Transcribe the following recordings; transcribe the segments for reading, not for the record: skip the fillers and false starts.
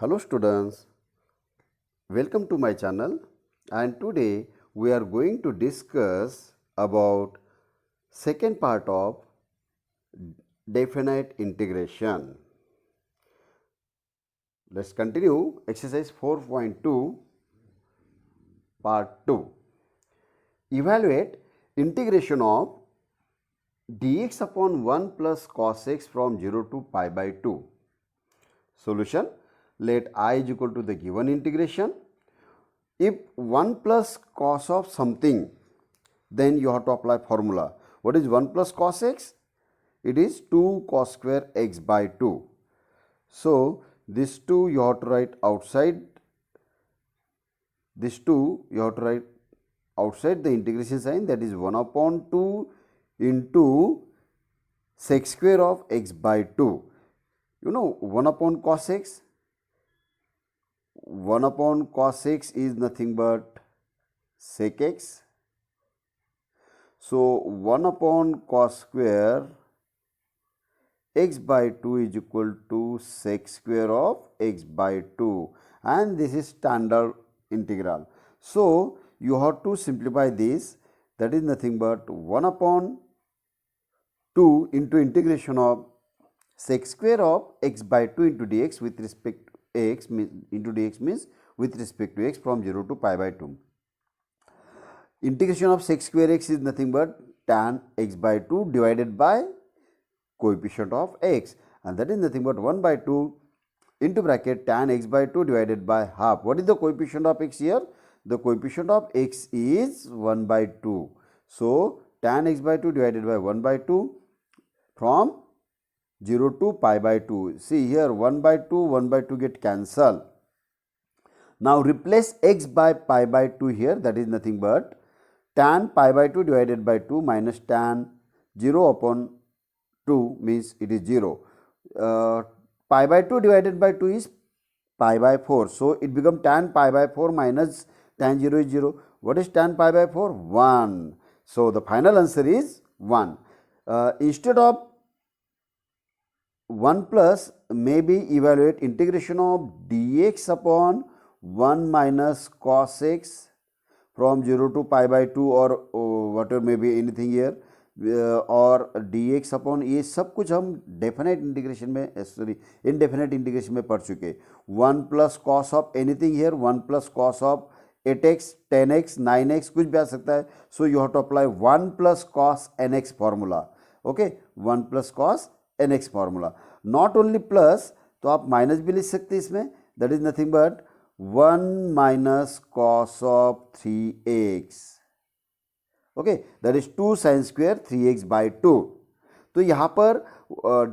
Hello students, welcome to my channel, and today we are going to discuss about second part of definite integration. Let's continue exercise 4.2 part 2. Evaluate integration of dx upon 1 plus cos x from 0 to pi by 2. Solution: let I is equal to the given integration. If 1 plus cos of something, then you have to apply formula. What is 1 plus cos x? It is 2 cos square x by 2. So, this 2 you have to write outside, this 2 you have to write outside the integration sign, that is 1 upon 2 into sec square of x by 2. You know 1 upon cos x? 1 upon cos x is nothing but sec x. So, 1 upon cos square x by 2 is equal to sec square of x by 2, and this is standard integral. So, you have to simplify this, that is nothing but 1 upon 2 into integration of sec square of x by 2 into dx with respect to x into dx means with respect to x from 0 to pi by 2. Integration of sec square x is nothing but tan x by 2 divided by coefficient of x, and that is nothing but 1 by 2 into bracket tan x by 2 divided by half. What is the coefficient of x here? The coefficient of x is 1 by 2. So, tan x by 2 divided by 1 by 2 from 0 to pi by 2. See here 1 by 2 get cancelled. Now, replace x by pi by 2 here, that is nothing but tan pi by 2 divided by 2 minus tan 0 upon 2 means it is 0. Pi by 2 divided by 2 is pi by 4. So, it becomes tan pi by 4 minus tan 0 is 0. What is tan pi by 4? 1. So, the final answer is 1. Instead of 1 plus, maybe evaluate integration of dx upon 1 minus cos x from 0 to pi by 2 or whatever may be anything here, और dx upon ये सब कुछ हम definite integration में sorry indefinite integration में पढ़ चुके. 1 plus cos of anything here, 1 plus cos of 8x 10x 9x कुछ भी आ सकता है. So you have to apply 1 plus cos nx formula. Okay, 1 plus cos nx formula. Not only plus, तो आप माइनस भी लिख सकते हैं इसमें, that is nothing but 1 minus cos of 3x. Okay, that is 2 sine square 3x by 2. तो यहाँ पर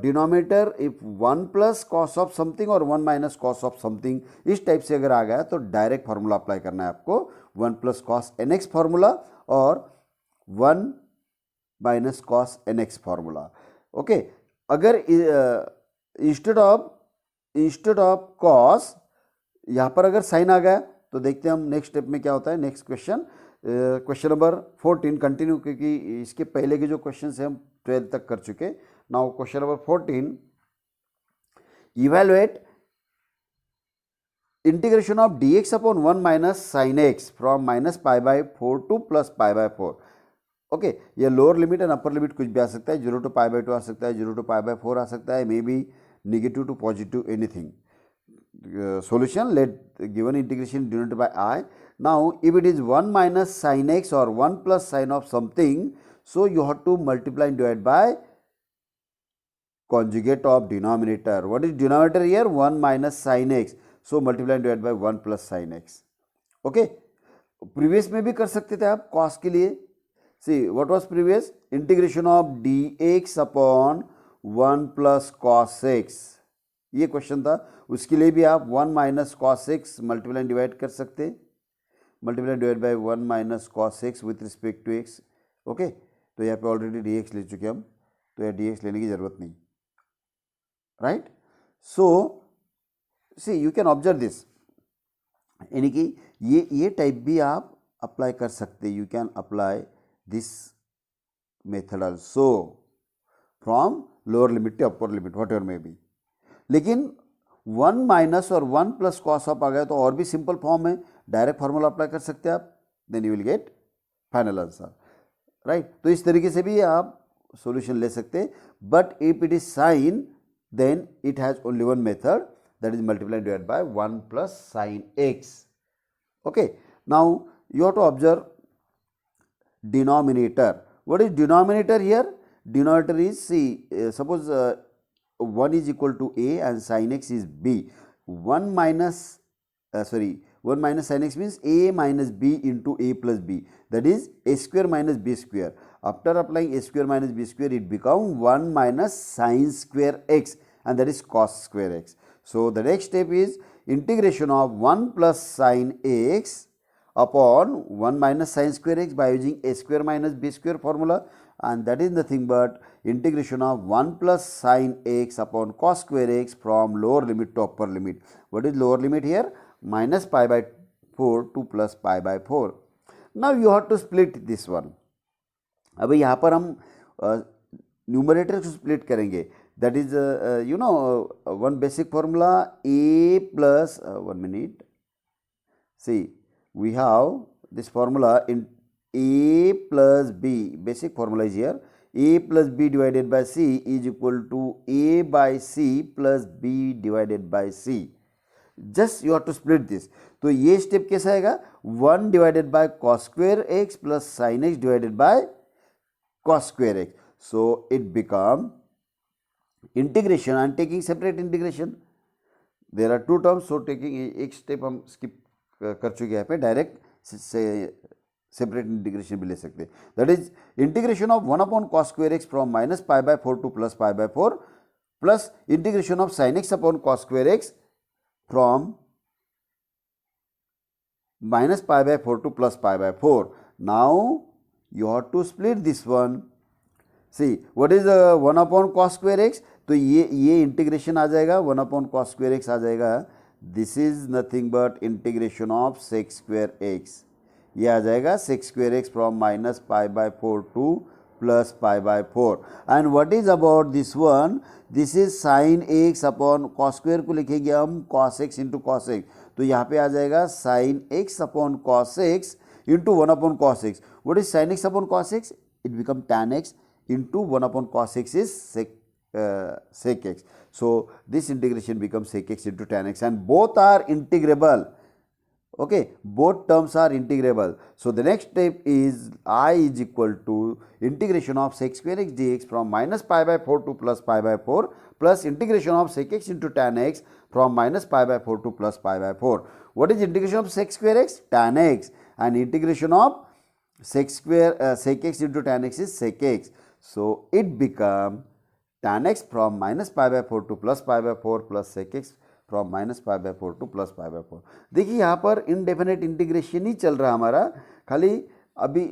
denominator if 1 plus cos of something और 1 माइनस कॉस ऑफ समथिंग इस टाइप से अगर आ गया तो डायरेक्ट फार्मूला अप्लाई करना है आपको, 1 प्लस कॉस nx फार्मूला और 1 minus cos nx formula. Okay, अगर इंस्टेड ऑफ कॉस यहाँ पर अगर साइन आ गया तो देखते हैं हम नेक्स्ट स्टेप में क्या होता है. Next question, question number 14 continue, क्योंकि इसके पहले के जो क्वेश्चन है हम 12 तक कर चुके. Now question number 14, evaluate integration of dx upon 1 minus sine x from minus pi by 4 to plus pi by 4. Okay, ये lower limit and upper limit कुछ भी आ सकता है, 0 टू पाई बाई 2 आ सकता है, 0 टू पाई बाई 4 आ सकता है, maybe negative to positive anything. Solution, let given integration denoted by I. Now, if it is 1 minus sin x or 1 plus sin of something, so you have to multiply and divide by conjugate of denominator. What is denominator here? 1 minus sin x. So, multiply and divide by 1 plus sin x. Okay. Previous में भी कर सकते थे आप cos के लिए. See, what was previous? Integration of dx upon 1 plus cos x. ये question था. उसके लिए भी आप 1 minus cos x multiply divide कर सकते, multiply divide by 1 minus cos x with respect to x. Okay, तो यहाँ पे ऑलरेडी डी एक्स ले चुके हम, तो यहाँ डी एक्स लेने की जरूरत नहीं, right. So see you can observe this, यानी कि ये टाइप भी आप अप्लाई कर सकते. You can apply this method also from lower limit to upper limit whatever may be. लेकिन 1 माइनस और 1 प्लस कॉस ऑफ आ गया तो और भी सिंपल फॉर्म है, डायरेक्ट फार्मूला अप्लाई कर सकते हैं आप, then you will get final answer, right. तो इस तरीके से भी आप सॉल्यूशन ले सकते हैं, but if it is sine then it has only one method, that is multiplied divided by 1 plus sin x. Okay, now you have to observe denominator. What is denominator here? Denominator is, see, suppose 1 is equal to a and sin x is b. 1 minus 1 minus sin x means a minus b into a plus b, that is a square minus b square. After applying a square minus b square, it become 1 minus sin square x, and that is cos square x. So the next step is integration of 1 plus sin x upon 1 minus sin square x by using a square minus b square formula, and that is nothing but integration of 1 plus sin x upon cos square x from lower limit to upper limit. What is lower limit here? Minus pi by 4 to plus pi by 4. Now you have to split this one. अब यहाँ पर हम numerator को split करेंगे, that is one basic formula a plus 1 minute. See, we have this formula in a plus b, basic formula is here, a plus b divided by c is equal to a by c plus b divided by c. Just you have to split this. तो ये step कैसा आएगा? 1 divided by cos square x plus sin x divided by cos square x. So it become integration. I am taking separate integration. There are two terms, so taking एक step हम skip कर चुके हैं यहाँ पे, direct से separate integration भी ले सकते हैं. That is integration of 1 upon cos square x from minus pi by 4 to plus pi by 4 plus integration of sin x upon cos square x from minus pi by 4 to plus pi by 4. Now you have to split this one. See, what is 1 upon cos square x? तो ये integration आ जाएगा, 1 upon cos square x आ जाएगा. This is nothing but integration of sec square x. ये आ जाएगा sec square x from minus pi by 4 to plus pi by 4. And what is about this one? This is sine x upon cos square को लिखेंगे हम cos x into cos x. तो यहाँ पे आ जाएगा sine x upon cos x into 1 upon cos x. What is sine x upon cos x? It become tan x into 1 upon cos x is sec x. So this integration becomes sec x into tan x, and both are integrable. Okay, both terms are integrable. So the next step is I is equal to integration of sec square x dx from minus pi by 4 to plus pi by 4 plus integration of sec x into tan x from minus pi by 4 to plus pi by 4. What is integration of sec square x? Tan x. And integration of sec x into tan x is sec x. So it become tan x from minus pi by 4 to plus pi by 4 plus sec x from minus pi by 4 to plus pi by 4. देखिए यहाँ पर indefinite integration ही चल रहा हमारा, खाली अभी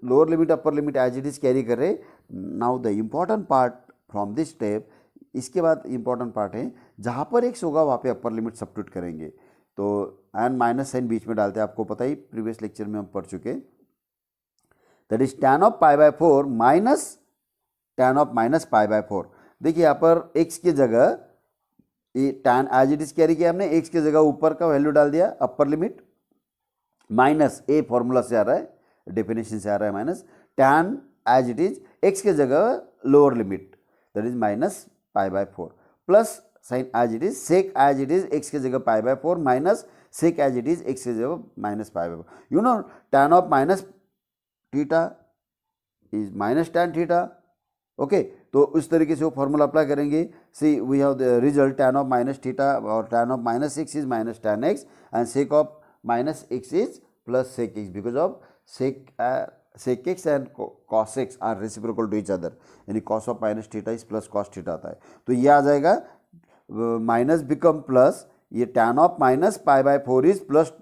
lower limit upper limit as it is carry कर रहे. Now the important part from this step, इसके बाद इम्पॉर्टेंट पार्ट है जहाँ पर x होगा वहाँ पे अपर लिमिट सब्स्टिट्यूट करेंगे. तो एंड माइनस साइन बीच में डालते हैं, आपको पता ही प्रीवियस लेक्चर में हम पढ़ चुके. That is tan of pi by 4 minus tan of minus pi by 4. देखिए यहाँ पर x की जगह ये tan as it is carry किया हमने, x की जगह ऊपर का वैल्यू डाल दिया upper limit minus a formula से आ रहा है, डेफिनेशन से आ रहा है minus tan as it is x की जगह lower limit that is minus pi by 4 plus sign as it is sec as it is x की जगह pi by 4 minus sec as it is x की जगह minus pi by 4. You know tan of minus theta is minus tan theta. Okay, तो उस तरीके से वो formula apply करेंगे. See we have the result tan of minus theta और tan of minus x is minus tan x and sec of minus x is plus sec x because of sec x and cos x are reciprocal to each other, यानी cos of minus theta is plus cos theta आता है. तो ये आ जाएगा minus become plus, ये tan of minus pi by 4 is plus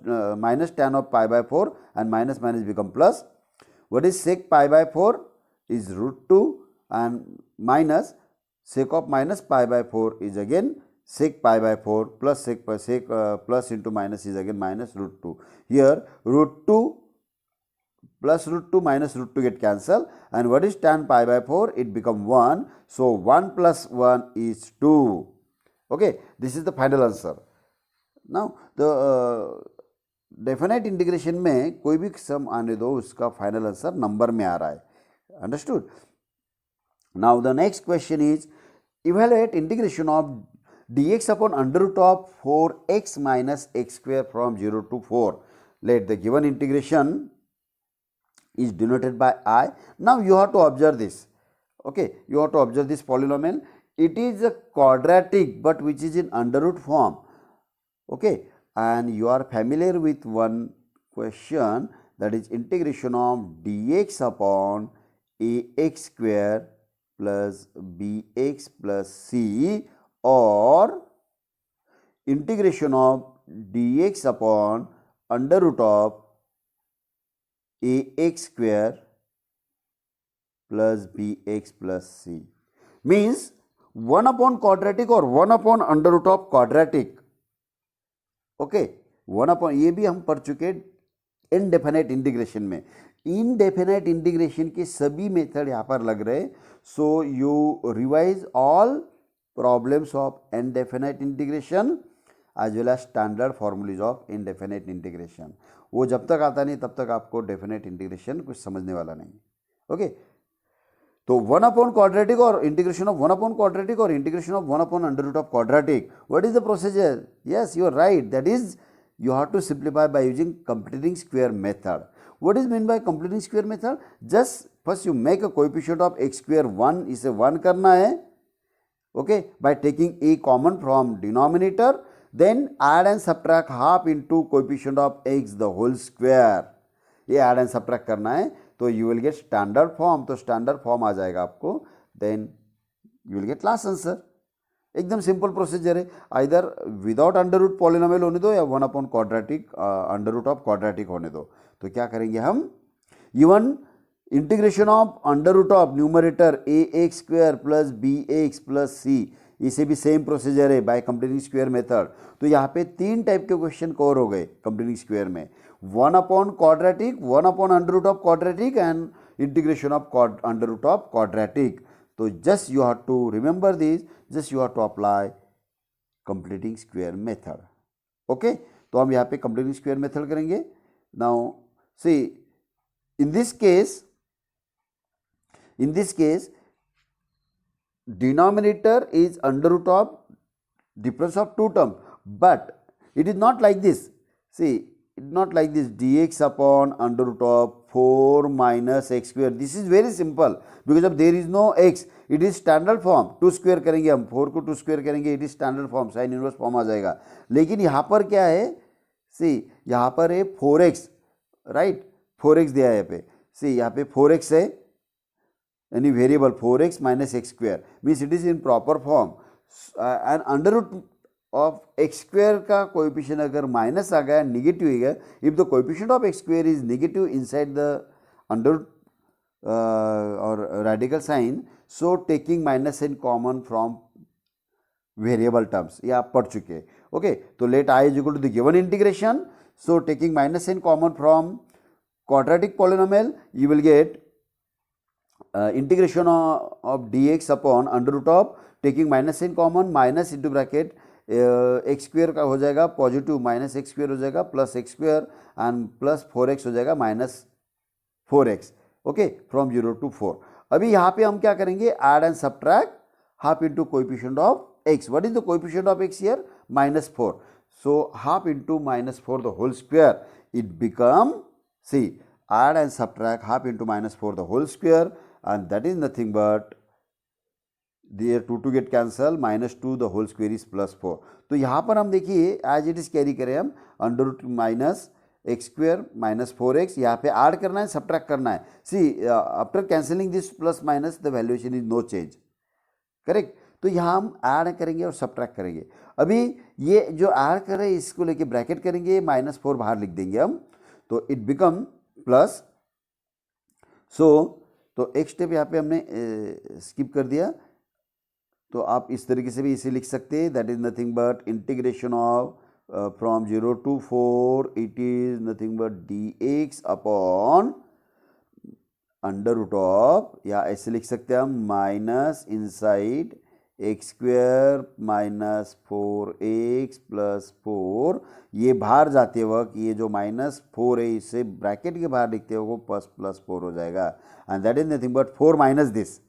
minus tan of pi by 4 and minus minus become plus. What is sec pi by 4 is √2 and minus sec of minus pi by 4 is again sec pi by 4 plus sec plus into minus is again minus √2. Here √2 plus √2 minus √2 get cancelled, and what is tan pi by 4? It become 1. So 1 plus 1 is 2. Okay, this is the final answer. Now the definite integration में कोई भी सम आने दो, उसका final answer number में आ रहा है. Understood. Now the next question is evaluate integration of dx upon under root of 4x minus x square from 0 to 4. Let the given integration is denoted by I. Now you have to observe this. Okay, you have to observe this polynomial. It is a quadratic but which is in under root form. Okay, and you are familiar with one question, that is integration of dx upon ax square plus bx plus c, or integration of dx upon under root of ax square plus bx plus c. Means 1 upon quadratic or 1 upon under root of quadratic. Okay, 1 upon, ये भी हम पढ़ चुके indefinite integration में. Indefinite integration के सभी method यहाँ पर लग रहे. So you revise all problems of indefinite integration as well as standard formulas of indefinite integration. वो जब तक आता नहीं तब तक आपको डेफिनेट इंटीग्रेशन कुछ समझने वाला नहीं. ओके, तो 1 upon quadratic or integration of 1 upon quadratic or integration of 1 upon under root of quadratic. What is the procedure? Yes, you are right. That is, you have to simplify by using completing square method. What is meant by completing square method? Just first you make a coefficient of x square 1, इसे 1 करना है. Okay, by taking a common from denominator, then add and subtract half into coefficient of x the whole square. ये add and subtract करना है, तो you will get standard form. तो standard form आ जाएगा आपको, then you will get last answer. एकदम simple procedure है. Either without under root polynomial होने दो या 1 upon quadratic under root of quadratic होने दो. तो क्या करेंगे हम, even integration of under root of numerator a x square plus b x plus c, इसे भी सेम प्रोसीजर है बाय कंप्लीटिंग स्क्वायर मेथड. तो यहाँ पे 3 टाइप के क्वेश्चन कवर हो गए कंप्लीटिंग स्क्वायर में. 1 upon quadratic, 1 upon under root of quadratic and integration of under root of quadratic. So just you have to remember this, just you have to apply completing square method. Okay, तो हम यहाँ पे completing square method करेंगे. Now see, in this case denominator is under root of difference of 2 terms, but it is not like this. See, it's not like this, dx upon under root of 4 minus x square. This is very simple because of there is no x, it is standard form. 2 square करेंगे हम, 4 को 2 square करेंगे, it is standard form, sine inverse form आ जाएगा. लेकिन यहाँ पर क्या है, सी यहाँ पर है 4x, राइट, 4x दिया है यहाँ पे. सी यहाँ पे 4x है, यानी variable 4x minus x square, means it is in proper form. And under root of x square का कोएफिशिएंट अगर माइनस आ गया, निगेटिव हो गया, if the coefficient of x square is negative inside the under और radical sign, so taking minus sign common from variable terms, ये आप पढ़ चुके हैं. ओके, तो let I is equal to the given integration, so taking minus sign common from quadratic polynomial, you will get integration of dx upon under root of, taking minus sign common, minus into bracket x square का हो जाएगा positive, minus x square हो जाएगा plus x square and plus 4x हो जाएगा minus 4x. Okay, from 0 to 4. अभी यहाँ पे हम क्या करेंगे, add and subtract half into coefficient of x. What is the coefficient of x here, -4. So half into -4 the whole square, it become, see, add and subtract half into -4 the whole square, and that is nothing but there 2 get cancel, -2 the whole square is +4. तो यहाँ पर हम देखिए as it is carry करें हम, under root minus x square minus 4x, यहाँ पे add करना है, सब्ट्रैक्ट करना है. See after cancelling this plus minus the valuation is no change, correct. तो यहाँ हम ऐड करेंगे और सब्ट्रैक्ट करेंगे. अभी ये जो ऐड कर रहे हैं इसको लेके ब्रैकेट करेंगे, -4 बाहर लिख देंगे हम, तो इट बिकम प्लस. सो तो एक स्टेप यहाँ पे हमने स्किप कर दिया, तो आप इस तरीके से भी इसे लिख सकते हैं. That is nothing but integration of from 0 to 4, it is nothing but dx upon under root of, या ऐसे लिख सकते हैं हम, minus inside x square minus 4x+4, ये बाहर जाते वक्त ये जो -4 है इसे ब्रैकेट के बाहर लिखते वक्त वो ++4 हो जाएगा, and that is nothing but 4 minus this,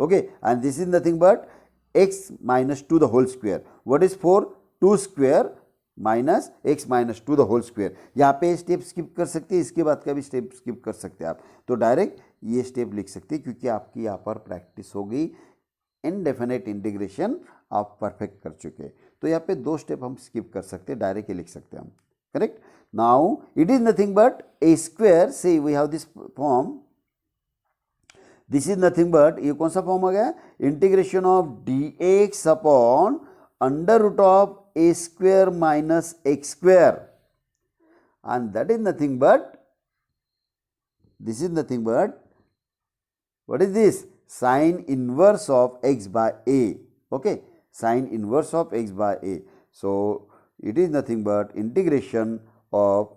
okay, and this is nothing but x minus 2 the whole square. What is 4? 2 square minus x minus 2 the whole square. यहाँ पे स्टेप स्किप कर सकते हैं, इसके बाद का भी स्टेप स्किप कर सकते हैं आप, तो डायरेक्ट ये स्टेप लिख सकते हैं क्योंकि आपकी यहाँ पर प्रैक्टिस हो गई. इनडेफिनेट इंटीग्रेशन आप परफेक्ट कर चुके हैं, तो यहाँ पे 2 स्टेप हम स्किप कर सकते हैं, डायरेक्ट ये लिख सकते हैं हम. Correct. Now it is nothing but a square, say we have this form, this is nothing but, ये कौन सा फॉर्म आ गया, integration of dx upon under root of a square minus x square, and that is nothing but, this is nothing but, what is this, sine inverse of x by a. Okay, sine inverse of x by a. So it is nothing but integration of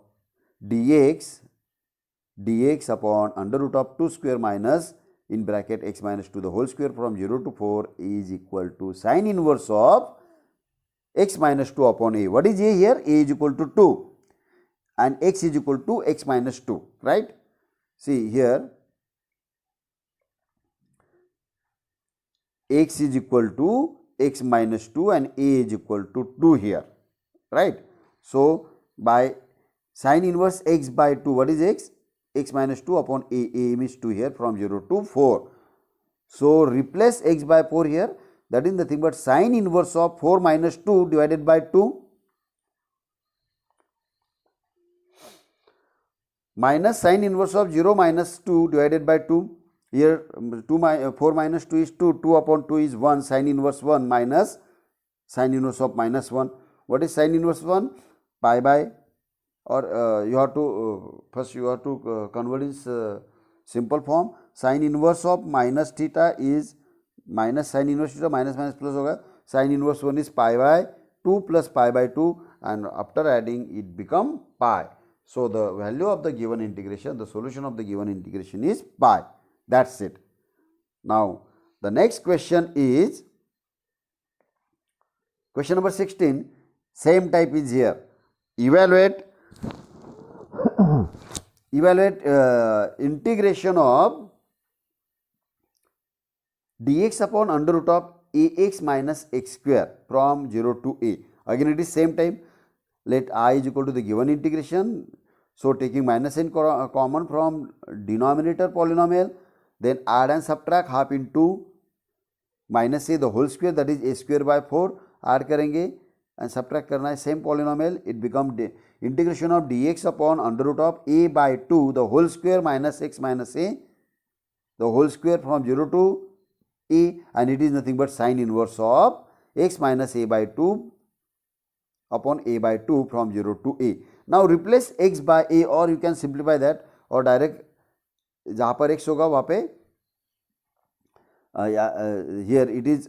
dx upon under root of 2 square minus in bracket x minus 2 the whole square from 0 to 4 is equal to sine inverse of x minus 2 upon a. What is a here? A is equal to 2 and x is equal to x minus 2, right? See here, x is equal to x minus 2 and a is equal to 2 here, right? So by sine inverse x by 2, what is x? X minus 2 upon a means 2 here from 0 to 4. So replace x by 4 here, that is nothing but sine inverse of 4 minus 2 divided by 2 minus sine inverse of 0 minus 2 divided by 2. Here 4 minus 2 is 2, 2 upon 2 is 1, sine inverse 1 minus sine inverse of minus 1. What is sine inverse 1? Pi by, or you have to first you have to convert this simple form. Sine inverse of minus theta is minus sine inverse theta, minus minus plus होगा, sine inverse 1 is pi by 2 plus pi by 2, and after adding it become pi. So the value of the given integration, the solution of the given integration is pi. That's it. Now the next question is question number 16. Same type is here. Evaluate integration of dx upon under root of ax minus x square from 0 to a. Again it is same time. Let I is equal to the given integration. So taking minus n common from denominator polynomial, then add and subtract half into minus a the whole square, that is a square by 4. add करेंगे and subtract करना है same polynomial. It become integration of dx upon under root of a by 2 the whole square minus x minus a the whole square from 0 to a, and it is nothing but sine inverse of x minus a by 2 upon a by 2 from 0 to a. Now replace x by a, or you can simplify that, or direct जहाँ पर x होगा वहाँ पे here it is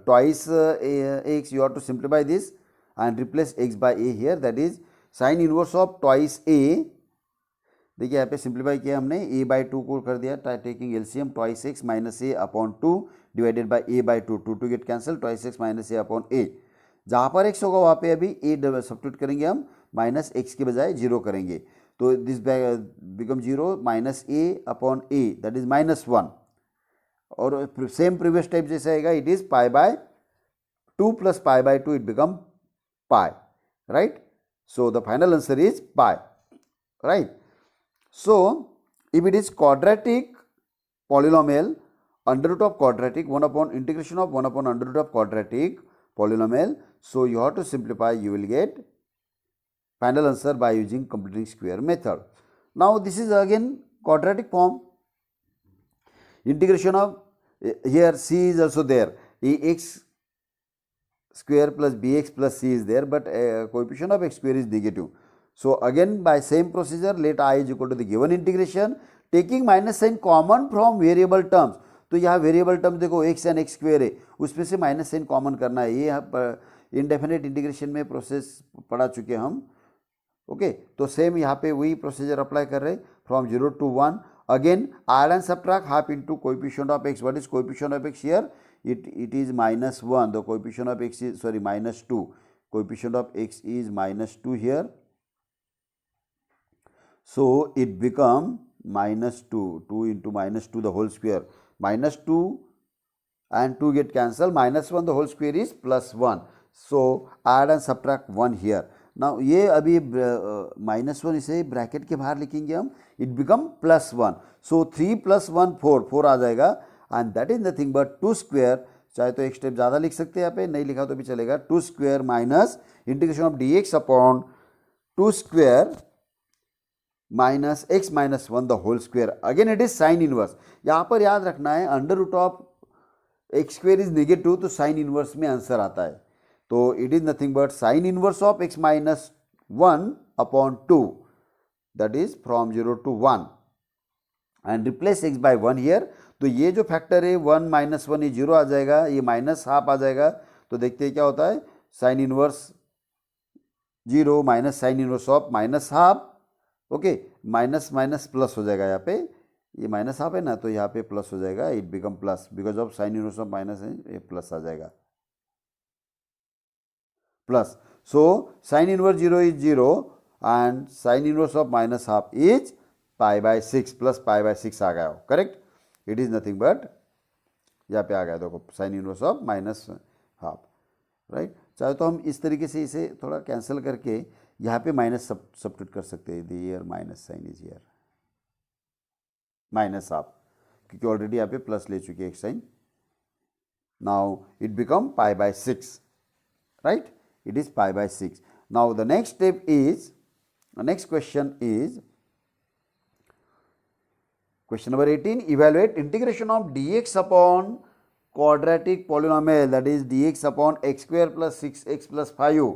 twice x, you have to simplify this and replace x by a here, that is sine inverse of twice a. देखिए यहाँ पे simplify किया हमने, a by 2 को कर दिया taking LCM, twice x minus a upon 2 divided by a by 2, 2 get cancel, twice x minus a upon a. जहाँ पर x होगा वहाँ पे अभी a सब्स्टिट्यूट करेंगे हम, माइनस x के बजाय 0 करेंगे, तो this become 0 minus a upon a, that is minus 1. और सेम प्रीवियस टाइप जैसे आएगा, it is pi by 2 plus pi bye 2, it become pi, right. So the final answer is pi, right. So if it is quadratic polynomial, under root of quadratic, 1 upon integration of 1 upon under root of quadratic polynomial, so you have to simplify, you will get final answer by using completing square method. Now this is again quadratic form. Integration of, here c is also there, ax square plus bx plus c is there, but coefficient of x square is negative. So again by same procedure, let I is equal to the given integration, taking minus sign common from variable terms. तो यहाँ variable term देखो x and x square है, उसमें से minus sign common करना है. ये यहाँ इनडेफिनेट इंटीग्रेशन में प्रोसेस पढ़ा चुके हम. ओके, तो सेम यहाँ पे वही प्रोसीजर अप्लाई कर रहे, from 0 to 1. Again add and subtract half into coefficient of x. What is coefficient of x here? it is -1, the coefficient of x is, sorry, -2, coefficient of x is -2 here, so it become -2, 2 into -2 the whole square, -2 and 2 get cancelled, -1 the whole square is +1, so add and subtract 1 here. Now ये अभी -1 इसे bracket के बाहर लिखेंगे हम, it become +1, सो 3 + 1 4, 4 आ जाएगा, and that is nothing but 2 square, चाहे तो एक स्टेप ज़्यादा लिख सकते हैं, यहाँ पे नहीं लिखा तो भी चलेगा, 2 square minus integration of dx upon 2 square minus x minus 1 the whole square, again it is sine inverse. यहाँ पर याद रखना है under root of x square is negative, तो साइन इनवर्स में आंसर आता है, तो it is nothing but sine inverse of x minus 1 upon 2, that is from 0 to 1, and replace x by 1 here. तो ये जो फैक्टर है 1 - 1 ये 0 आ जाएगा, ये -½ आ जाएगा, तो देखते हैं क्या होता है, sign inverse 0 minus sign inverse of -½ okay, minus minus plus हो जाएगा, यहाँ पे ये -½ है ना, तो यहाँ पे प्लस हो जाएगा, it become plus, because of sine inverse of minus है, ये प्लस आ जाएगा, plus, so sine inverse 0 is 0 and sine inverse of -½ is π/6 plus π/6 आ गया, correct, it is nothing but यहाँ पे आ गया, देखो साइन इनवर्स ऑफ -½ राइट। चाहे तो हम इस तरीके से इसे थोड़ा कैंसिल करके यहाँ पे माइनस सब्स्टिट्यूट कर सकते हैं, here minus sign is here -½ क्योंकि ऑलरेडी यहाँ पे प्लस ले चुके हैं एक sine, now it become π/6 right, it is π/6. Now the next step is, the next question is question number 18, evaluate integration of dx upon quadratic polynomial, that is dx upon x square plus 6x plus 5.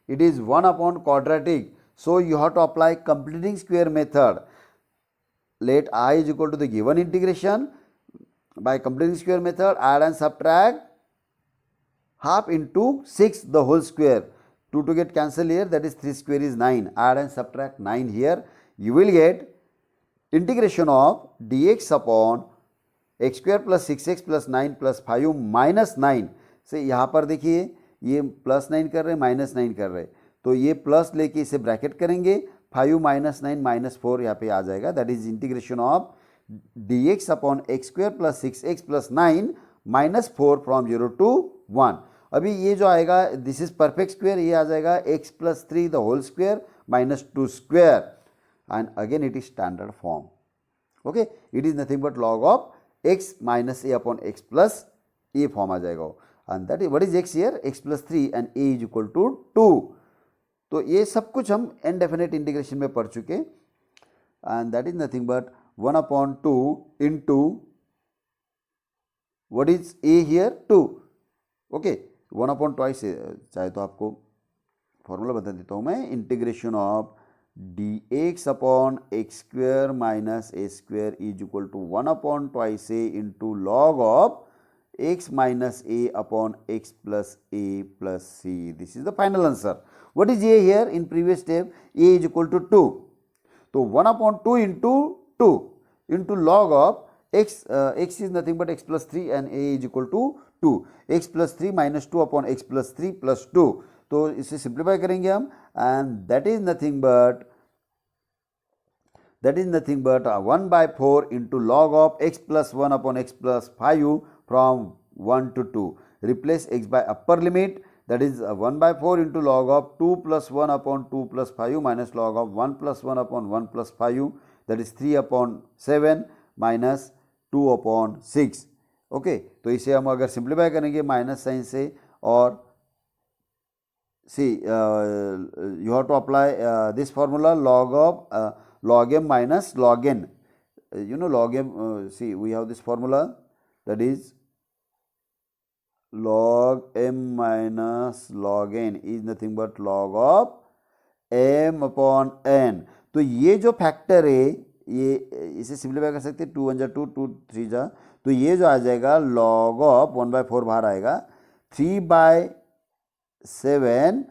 It is 1 upon quadratic, so you have to apply completing square method. Let I is equal to the given integration, by completing square method add and subtract ½ into 6 the whole square, 2 to get cancelled here, that is 3 square is 9, add and subtract 9 here, you will get integration of dx upon x square plus 6x plus 9 plus 5 minus 9 से यहाँ पर देखिए ये +9 कर रहे हैं, -9 कर रहे हैं, तो ये प्लस लेके इसे ब्रैकेट करेंगे, 5 - 9 - 4 यहाँ पे आ जाएगा, that is integration of dx upon x square plus 6x plus 9 minus 4 from 0 to 1। अभी ये जो आएगा दिस इज परफेक्ट स्क्वायर, ये आ जाएगा x plus 3 the whole square minus 2 square, and again it is standard form, okay, it is nothing but log of x minus a upon x plus a form आ जाएगा, and that is what is x here, x plus 3 and a is equal to 2। तो ये सब कुछ हम indefinite integration में पढ़ चुके, and that is nothing but 1/2 into what is a here 2, okay, 1/2 चाहे तो आपको फॉर्मूला बता देता हूँ मैं, integration of dx upon x square minus a square is equal to 1/2 a into log of x minus a upon x plus a plus c, this is the final answer. What is a here, in previous step a is equal to 2, तो 1/2 into 2 into log of x is nothing but x plus 3 and a is equal to 2, x plus 3 minus 2 upon x plus 3 plus 2, तो इसे simplify करेंगे हम, and that is nothing but 1/4 into log of x plus 1 upon x plus 5 from 1 to 2, replace x by upper limit, that is 1/4 into log of 2 plus 1 upon 2 plus 5 minus log of 1 plus 1 upon 1 plus 5, that is 3/7 minus 2/6, okay, तो इसे हम अगर simplify करेंगे minus sine से, और see you have to apply this formula log of log m minus log n, you know log m, see we have this formula, that is log m minus log n is nothing but log of m upon n। तो ये जो factor है ये इसे simplify कर सकते हैं, 2 1 जा 2, 2 3 जा, तो ये जो आ जाएगा log ऑफ 1/4 बाहर आएगा, 3/7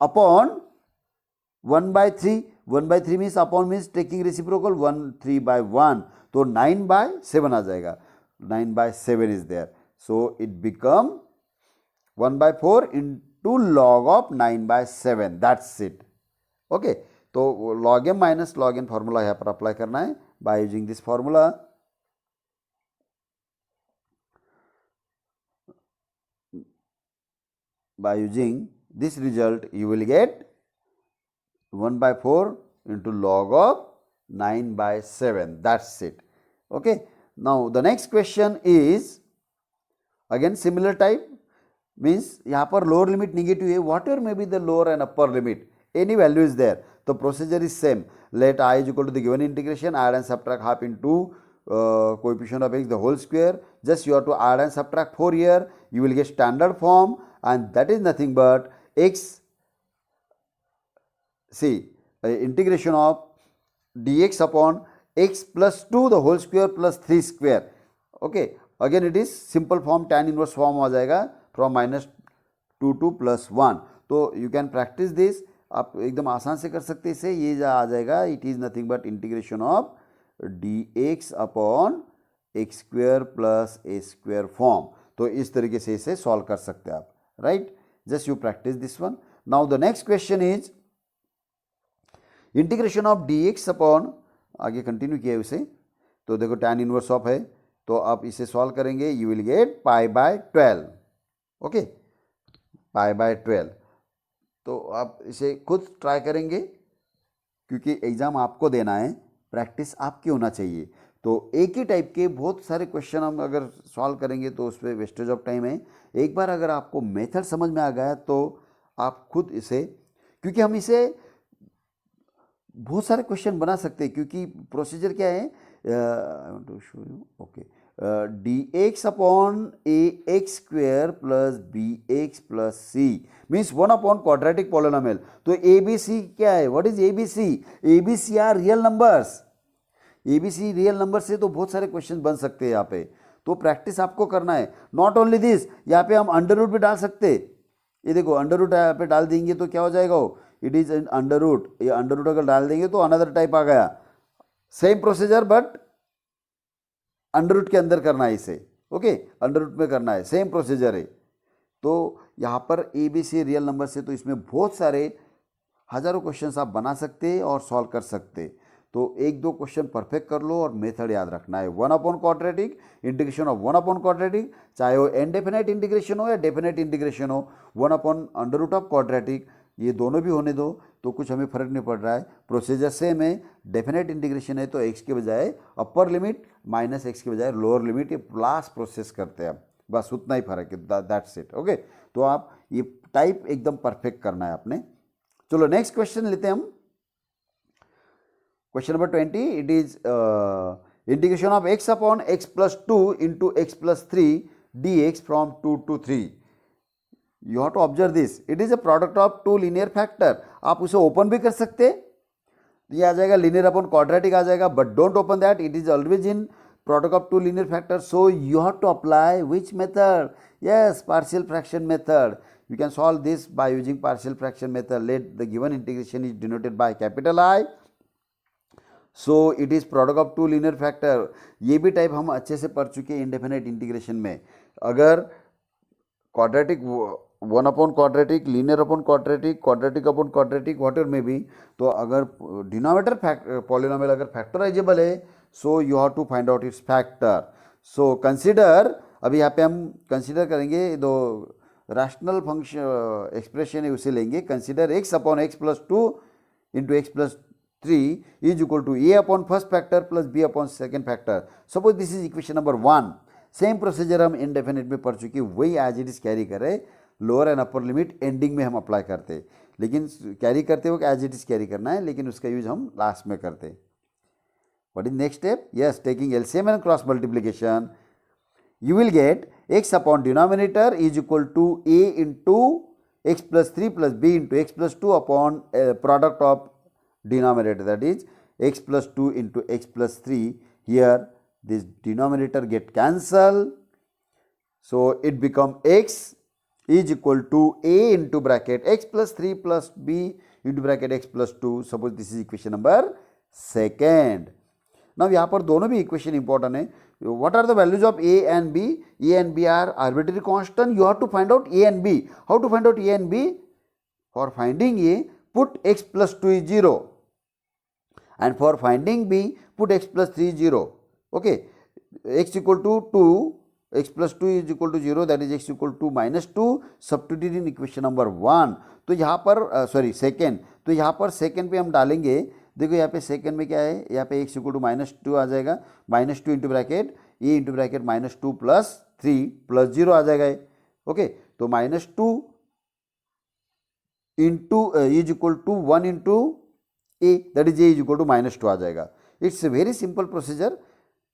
upon 1/3, 1/3 means upon means taking reciprocal, 1 3/1, तो 9/7 आ जाएगा, 9/7 is there, so it become 1/4 into log of 9/7, that's it. Okay, तो log m minus log n formula यहाँ पर अप्लाई करना है by using this formula. By using this result, you will get 1/4 into log of 9/7. That's it. Okay. Now the next question is again similar type, means यहाँ पर lower limit negative है, whatever may be the lower and upper limit, any value is there. The procedure is same. Let I is equal to the given integration, add and subtract half into coefficient of x the whole square. Just you have to add and subtract 4 here. You will get standard form, and that is nothing but x, see, integration of dx upon x plus 2 the whole square plus 3 square. Okay, again it is simple form, tan inverse form आ जाएगा from -2 to +1. तो you can practice this, आप एकदम आसान से कर सकते हैं इसे. ये आ जाएगा, it is nothing but integration of dx upon x square plus a square form. तो इस तरीके से इसे सॉल्व कर सकते हैं आप, right? Just you practice this one. Now the next question is integration of dx upon, आगे कंटिन्यू किया है उसे, तो देखो tan इनवर्स ऑफ है, तो आप इसे सॉल्व करेंगे, you will get π/12. ओके, π/12. तो आप इसे खुद ट्राई करेंगे क्योंकि एग्जाम आपको देना है, प्रैक्टिस आपकी होना चाहिए. तो एक ही टाइप के बहुत सारे क्वेश्चन हम अगर सॉल्व करेंगे तो उस पर वेस्टेज ऑफ टाइम है. एक बार अगर आपको मेथड समझ में आ गया तो आप खुद इसे, क्योंकि हम इसे बहुत सारे क्वेश्चन बना सकते हैं, क्योंकि प्रोसीजर क्या है, to show you. Okay, dx upon ax square plus bx plus c means 1 upon quadratic polynomial. तो abc क्या है, what is abc? abc are real numbers. abc real number से तो बहुत सारे क्वेश्चन बन सकते हैं यहाँ पे. तो प्रैक्टिस आपको करना है. नॉट ओनली दिस, यहाँ पे हम अंडर रूट भी डाल सकते. ये देखो अंडर रूट यहाँ पे डाल देंगे तो क्या हो जाएगा, वो इट इज अंडर रूट. ये अंडर रूट अगर डाल देंगे तो अनदर टाइप आ गया. Same procedure but under root के अंदर करना है इसे. ओके, अंडर रूट में करना है, सेम प्रोसीजर है. तो यहाँ पर A B C real number से तो इसमें बहुत सारे हजारों क्वेश्चन आप बना सकते और सॉल्व कर सकते. तो एक दो क्वेश्चन परफेक्ट कर लो और मेथड याद रखना है. 1 upon quadratic, integration of 1 upon quadratic, चाहे वो इनडेफिनाइट इंटीग्रेशन हो या डेफिनेट इंटीग्रेशन हो, 1 upon under root of quadratic, ये दोनों भी होने दो तो कुछ हमें फर्क नहीं पड़ रहा है. प्रोसीजर सेम है. डेफिनेट इंटीग्रेशन है तो x के बजाय अपर लिमिट माइनस x के बजाय लोअर लिमिट, ये प्लस प्रोसेस करते हैं. बस उतना ही फर्क है, दैट्स इट. ओके, तो आप ये टाइप एकदम परफेक्ट करना है आपने. चलो नेक्स्ट क्वेश्चन लेते हैं हम. Question number 20, it is integration of x upon x plus 2 into x plus 3 dx from 2 to 3. You have to observe this. It is a product of two linear factor. आप उसे open भी कर सकते, ये आ जाएगा linear upon quadratic आ जाएगा, but don't open that. It is always in product of two linear factors. So you have to apply which method? Yes, partial fraction method. You can solve this by using partial fraction method. Let the given integration is denoted by capital I. So it is product of two linear factor. ये भी type हम अच्छे से पढ़ चुके हैं indefinite integration में. अगर quadratic 1 upon quadratic, linear upon quadratic, quadratic upon quadratic, whatever में भी, तो अगर डिनोमिनेटर पॉलिनोमियल अगर फैक्टराइजेबल है, so you have to find out its factor. So consider, अभी यहाँ पे हम कंसीडर करेंगे दो रैशनल फंक्शन एक्सप्रेशन है उसे लेंगे. Consider x upon x plus 2 into x plus 3 is equal to a upon first factor plus b upon second factor. Suppose this is equation number 1. Same procedure हम indefinite में पढ़ चुके, वही as it is carry करें. Lower and upper limit ending में हम apply करते, लेकिन कैरी करते हुए एज इट इज कैरी करना है, लेकिन उसका यूज हम लास्ट में करते. What is next step? Yes, taking LCM and cross multiplication, you will get x upon denominator is equal to a into x plus 3 plus b into x plus 2 upon product of denominator, that is x plus 2 into x plus 3. Here this denominator get cancel, so it become x is equal to a into bracket x plus 3 plus b into bracket x plus 2. Suppose this is equation number 2. Now यहाँ पर दोनों भी equation important है, what are the values of a and b? A and b are arbitrary constant. You have to find out a and b. How to find out a and b? For finding a, put x plus 2 is 0, and for finding b, put x plus 3 is 0. Okay, x equal to 2, x plus 2 is equal to 0, that is x equal to minus 2. Substitute in equation number 1. तो यहाँ पर sorry second, तो यहाँ पर second पे हम डालेंगे. देखो यहाँ पे सेकेंड में क्या है, यहाँ पे x इक्वल टू माइनस 2 आ जाएगा, माइनस 2 इंटू ब्रैकेट ये into bracket minus 2 plus 3 plus 0 आ जाएगा. ओके, तो minus 2 into is equal to 1 into a, that is a is equal to minus 2 आ जाएगा. It's a very simple procedure,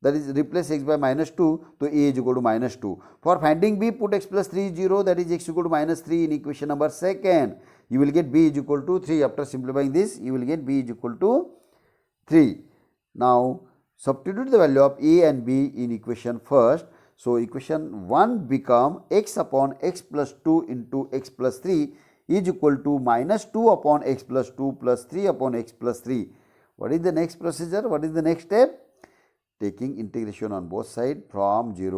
that is replace x by minus 2, तो a is equal to minus 2. For finding b, put x plus 3 is 0, that is x equal to minus 3 in equation number second. You will get b is equal to 3. After simplifying this, you will get b is equal to 3. Now substitute the value of a and b in equation first. So equation 1 become x upon x plus 2 into x plus 3 is equal to minus 2 upon x plus 2 plus 3 upon x plus 3. What is the next procedure? What is the next step? Taking integration on both sides from 2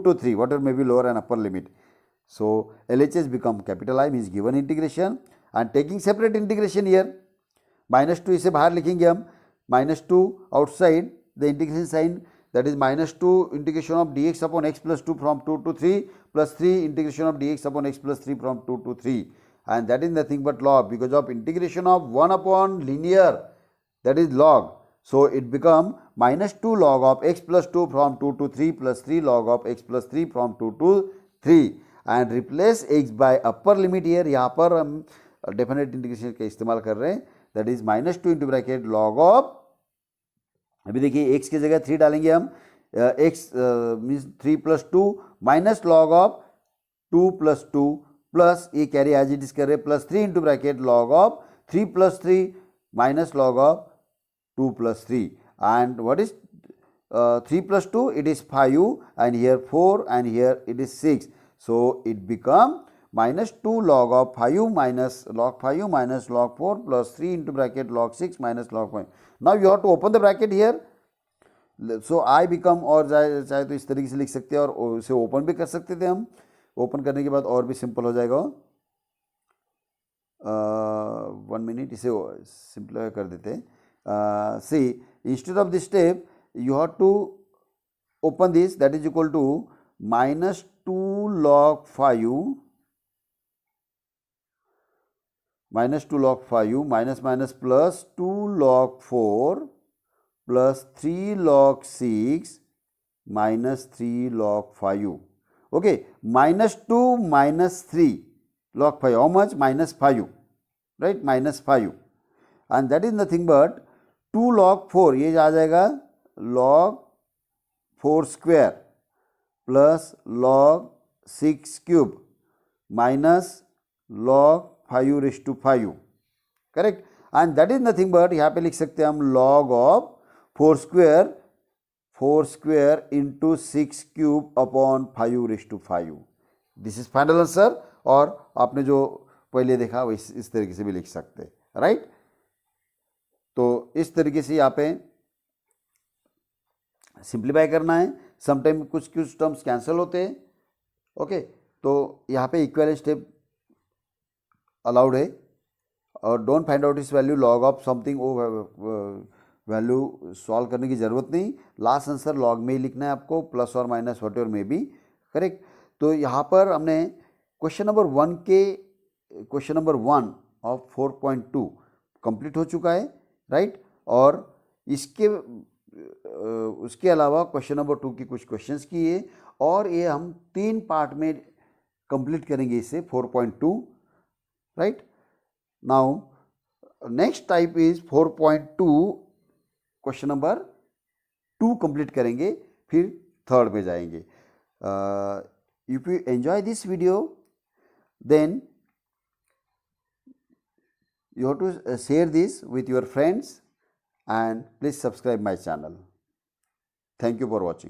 to 3, whatever may be lower and upper limit. So LHS become capital I, means given integration, and taking separate integration here. Minus 2 इसे बाहर लिखेंगे हम, minus 2 outside the integration sign, that is minus 2 integration of dx upon x plus 2 from 2 to 3 plus 3 integration of dx upon x plus 3 from 2 to 3, and that is nothing but log, because of integration of 1 upon linear, that is log. So it become minus 2 log of x plus 2 from 2 to 3 plus 3 log of x plus 3 from 2 to 3, and replace x by upper limit here. यहाँ पर हम definite integration का इस्तेमाल कर रहे हैं, that is minus 2 into bracket log of, अभी देखिए x की जगह 3 डालेंगे हम, x means 3 plus 2 minus log of 2 plus 2 plus ये कैरी एज इट इज कर रहे plus 3 into bracket log of 3 plus 3 minus log of 2 plus 3, and what is 3 plus 2? It is 5, and here 4, and here it is 6. So it become minus 2 log of 5 minus log 5 minus log 4 plus 3 into bracket log 6 minus log 5. Now you have to open the bracket here. So I become, और चाहे तो इस तरीके से लिख सकते हैं और इसे ओपन भी कर सकते थे हम. ओपन करने के बाद और भी सिंपल हो जाएगा. 1 मिनट इसे सिंपल कर देते हैं. See, instead of this step, you have to open this, that is equal to minus 2 log 5 minus 2 log 5 minus minus plus 2 log 4 plus 3 log 6 minus 3 log 5. Okay, minus 2 minus 3 log 5, how much? Minus 5, right? Minus 5, and that is nothing but 2 log 4, ये आ जाएगा log 4 square plus log 6 cube minus log 5 raised to 5, correct? And that is nothing but यहाँ पे लिख सकते हैं हम log of 4 square into 6 cube upon 5 raised to 5. This is final answer. और आपने जो पहले देखा वो इस तरीके से भी लिख सकते हैं, राइट? तो इस तरीके से यहाँ पे सिंप्लीफाई करना है. समटाइम कुछ टर्म्स कैंसिल होते हैं. ओके, तो यहाँ पे इक्विवेलेंट स्टेप अलाउड है. और डोंट फाइंड आउट इस वैल्यू लॉग ऑफ समथिंग, वो वैल्यू सॉल्व करने की ज़रूरत नहीं. लास्ट आंसर लॉग में ही लिखना है आपको, प्लस और माइनस वट एवर में भी, करेक्ट? तो यहाँ पर हमने क्वेश्चन नंबर 1 ऑफ 4.2 कंप्लीट हो चुका है, राइट? और उसके अलावा क्वेश्चन नंबर 2 की कुछ क्वेश्चंस किए, और ये हम 3 पार्ट में कंप्लीट करेंगे इसे 4.2, right? Now next type is 4.2 question number 2 complete करेंगे, फिर थर्ड में जाएंगे. If you enjoy this video, then you have to share this with your friends, and please subscribe my channel. Thank you for watching.